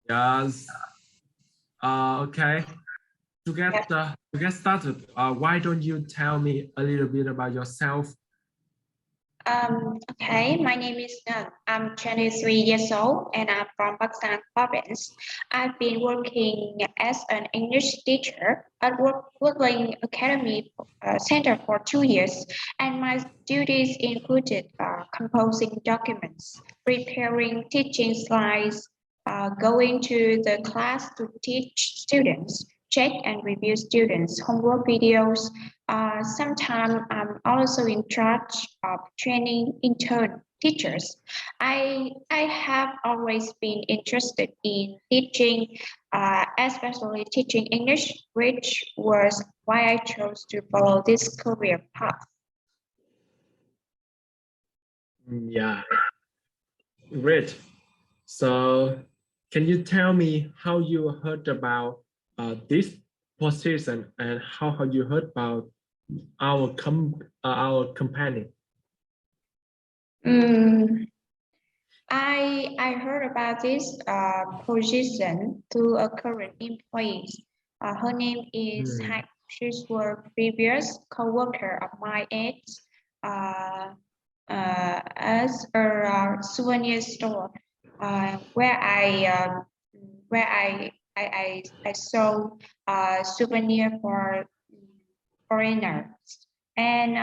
Yes. Okay. To get started, why don't you tell me a little bit about yourself? Okay, my name is Ngân. I'm 23 years old and I'm from Pakistan province. I've been working as an English teacher at Woodland Academy Center for 2 years, and my duties included composing documents, preparing teaching slides, going to the class to teach students, check and review students' homework videos. Sometimes I'm also in charge of training intern teachers. I have always been interested in teaching, especially teaching English, which was why I chose to follow this career path. Yeah, great. So, can you tell me how you heard about this position and how have you heard about our company? I heard about this position through a current employee. Her name is Hmm. Hai. She's a previous coworker of my age as a souvenir store where I sold souvenir for foreigners. And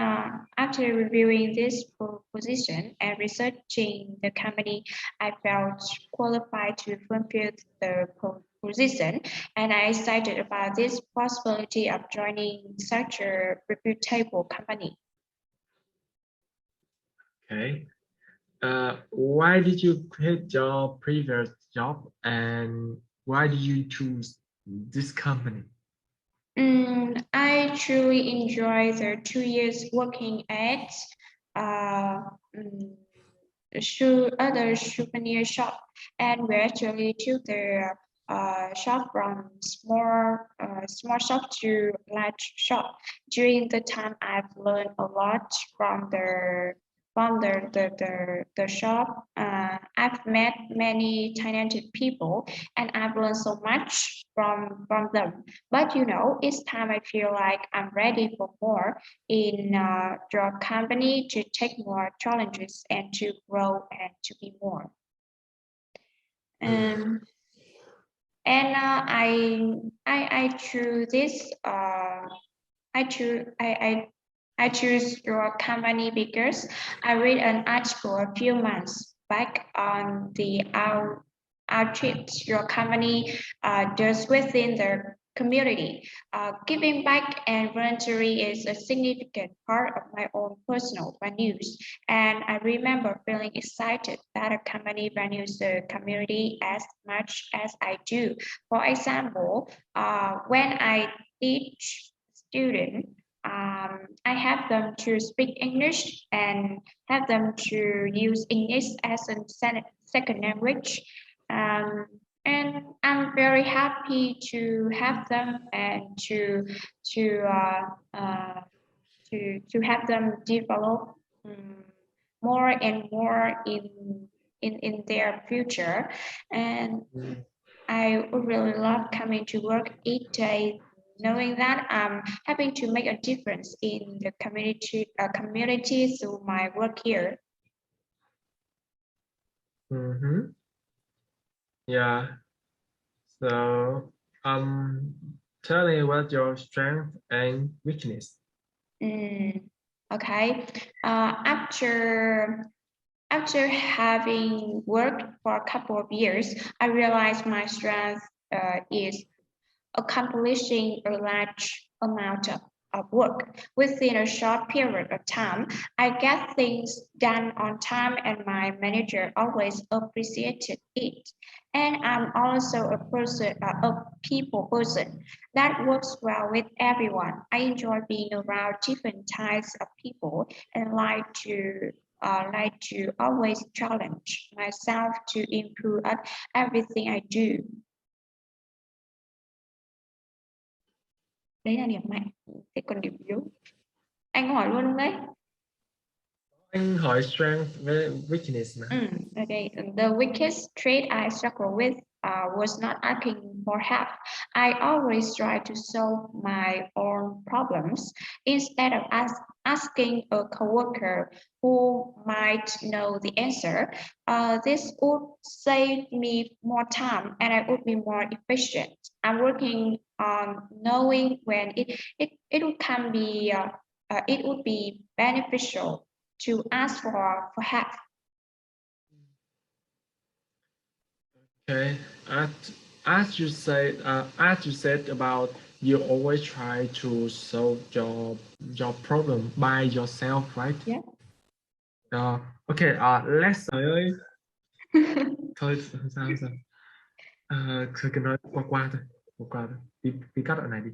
after reviewing this position and researching the company, I felt qualified to fulfill the position, and I excited about this possibility of joining such a reputable company. Okay. Why did you quit your previous job and why did you choose this company? I truly enjoy the 2 years working at uh, mm, other souvenir shop, and we actually took the shop from small shop to large shop. During the time, I've learned a lot from the shop. I've met many talented people, and I've learned so much from them. But each time I feel like I'm ready for more in your company to take more challenges and to grow and to be more. Um, and I choose this. I choose your company because I read an article a few months back on the outreach your company does within the community. Giving back and voluntary is a significant part of my own personal values, and I remember feeling excited that a company values the community as much as I do. For example, when I teach students, I have them to speak English and have them to use English as a second language. Um, and I'm very happy to have them and to to have them develop more and more in their future. And I would really love coming to work each day, knowing that I'm having to make a difference in the community through my work here. Yeah. So, tell me what your strength and weakness. Okay. After having worked for a couple of years, I realized my strength is accomplishing a large amount of work within a short period of time. I get things done on time, and my manager always appreciated it. And I'm also a people person that works well with everyone. I enjoy being around different types of people and like to always challenge myself to improve at everything I do. Đấy là điểm mạnh. Thế còn điểm yếu anh hỏi luôn không đấy? Anh hỏi strength với weakness mà. Okay. The weakest trait I struggle with was not asking for help. I always try to solve my own problems instead of asking a coworker who might know the answer. This would save me more time and I would be more efficient. I'm working on knowing when it would be beneficial to ask for help. Okay, as, as you said about you always try to solve your problem by yourself, right? Yeah. Okay, let's trời ơi, thôi không sao không sao. Thôi cứ nói qua qua thôi, đi cắt đoạn này đi.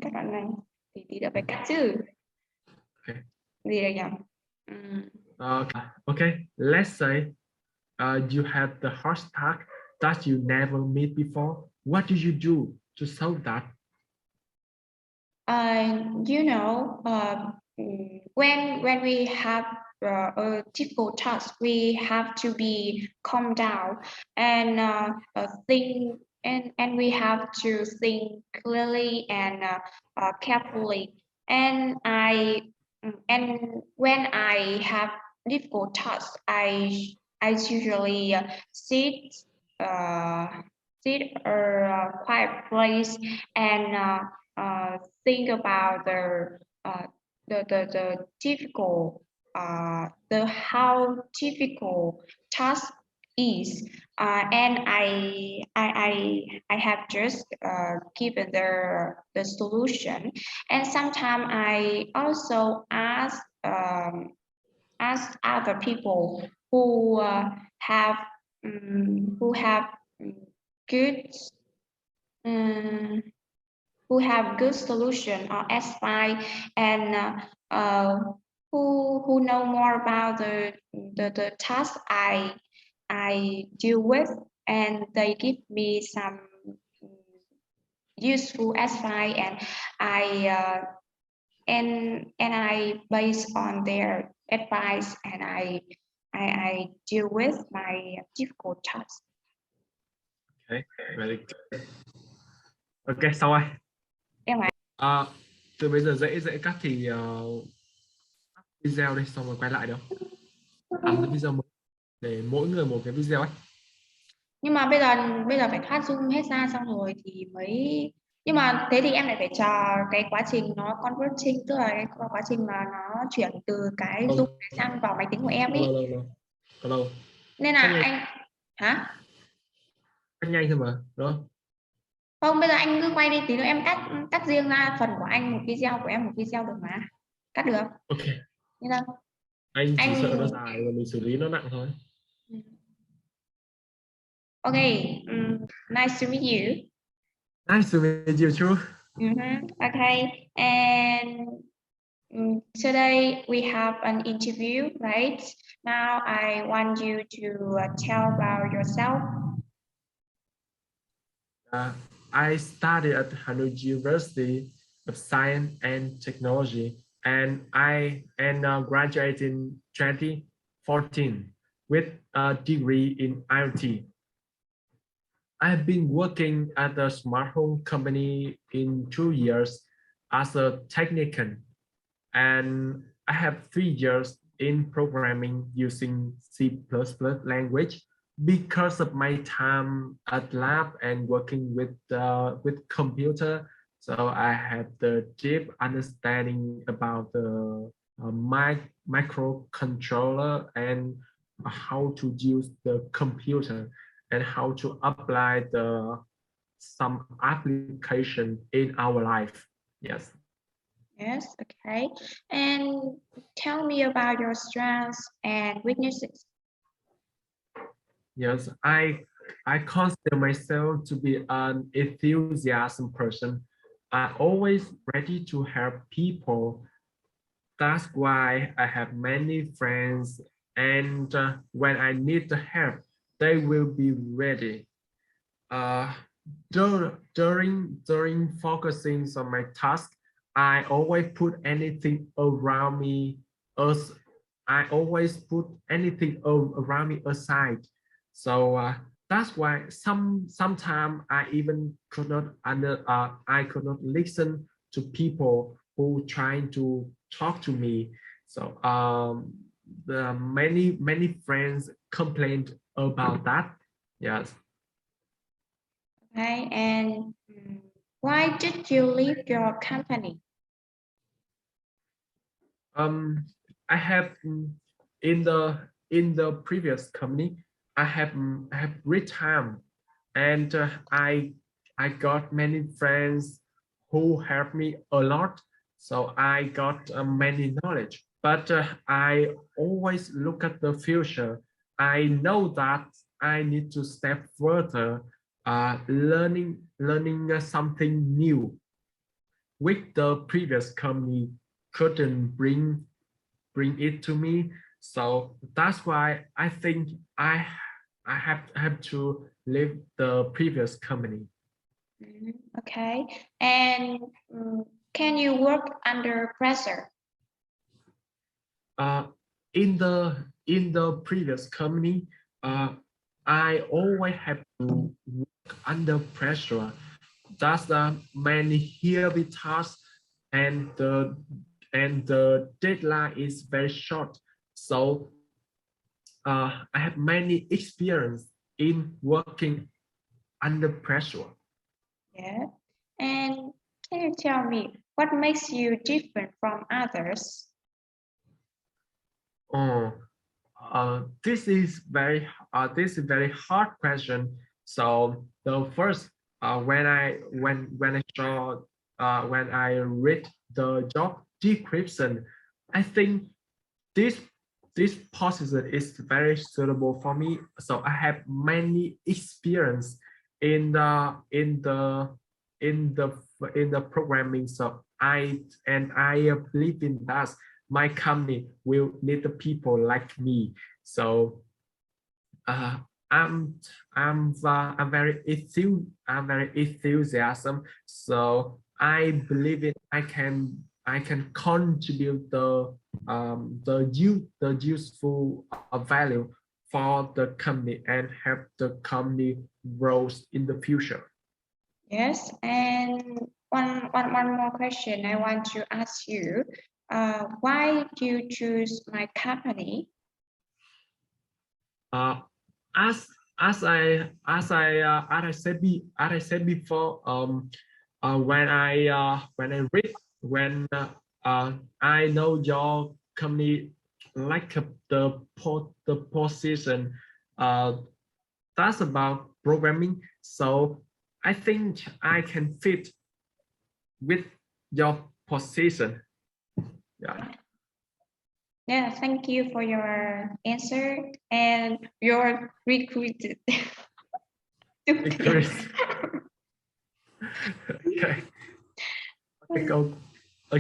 Các bạn này thì đã phải cắt chứ. Okay. Gì đây nhỉ? Okay, let's say you have the hashtag that you never meet before. What do you do to solve that? You know, when we have a difficult task, we have to be calm down and think, and we have to think clearly and carefully. And and when I have difficult tasks, I usually uh, sit a quiet place and think about the difficult the how difficult task is and I have just given the solution and sometimes I also ask other people have who have good um, who have good solution or advice and who know more about the task I deal with and they give me some useful advice and I and I base on their advice and I deal with my difficult task. Okay, very good. Ok, xong rồi. Em ạ. Từ bây giờ dễ cắt thì video đi xong rồi quay lại được không? Làm cái video để mỗi người một cái video ấy. Nhưng mà bây giờ phải thoát zoom hết ra xong rồi thì mới nhưng mà thế thì em lại phải chờ cái quá trình nó converting tức là cái quá trình mà nó chuyển từ cái zoom sang vào máy tính của em ấy Lâu. nên là anh hả Cắt nhanh thôi mà đúng không? Không, bây giờ anh cứ quay đi tí nữa em cắt riêng ra phần của anh một video của em một video được mà cắt được. Ok. Như đâu? Anh chỉ sợ nó dài và mình xử lý nó nặng thôi. Okay, nice to meet you. Nice to meet you too. Okay, and today we have an interview, right? Now I want you to tell about yourself. I studied at Hanoi University of Science and Technology, and I graduated in 2014 with a degree in IoT. I've been working at a smart home company in 2 years as a technician, and I have 3 years in programming using C++ language because of my time at lab and working with computer. So I have the deep understanding about the microcontroller and how to use the computer and how to apply some application in our life. Yes. Yes, okay. And tell me about your strengths and weaknesses. Yes, I consider myself to be an enthusiasm person. I'm always ready to help people. That's why I have many friends, and when I need the help, they will be ready. During focusing on my task, I always put anything around me I always put anything around me aside. So that's why sometimes I even could not I could not listen to people who trying to talk to me. So the many friends complained about that. Yes. Okay, and why did you leave your company? I have in the previous company, I have great time, and I got many friends who helped me a lot. So I got many knowledge, but I always look at the future. I know that I need to step further, learning something new, which the previous company couldn't bring it to me. So that's why I think I have to leave the previous company. Okay, and can you work under pressure? Uh, in the previous company, I always have to work under pressure. That's many heavy tasks, and the deadline is very short. So I have many experience in working under pressure. Yeah, and can you tell me what makes you different from others? Oh, this is very hard question. So the first when I saw when I read the job description, I think this this position is very suitable for me. So I have many experience in in the in the programming. So I believe in that my company will need the people like me. So uh, I'm I'm very enthusiasm. So I believe in I can contribute the useful value for the company and help the company grows in the future. Yes, and one more question I want to ask you. Why do you choose my company? Uh, as as I said before, when I read when I know your company like the position that's about programming, so I think I can fit with your position. Yeah. Yeah, thank you for your answer and your recruited. Chris. Okay. Okay, go. Ơ,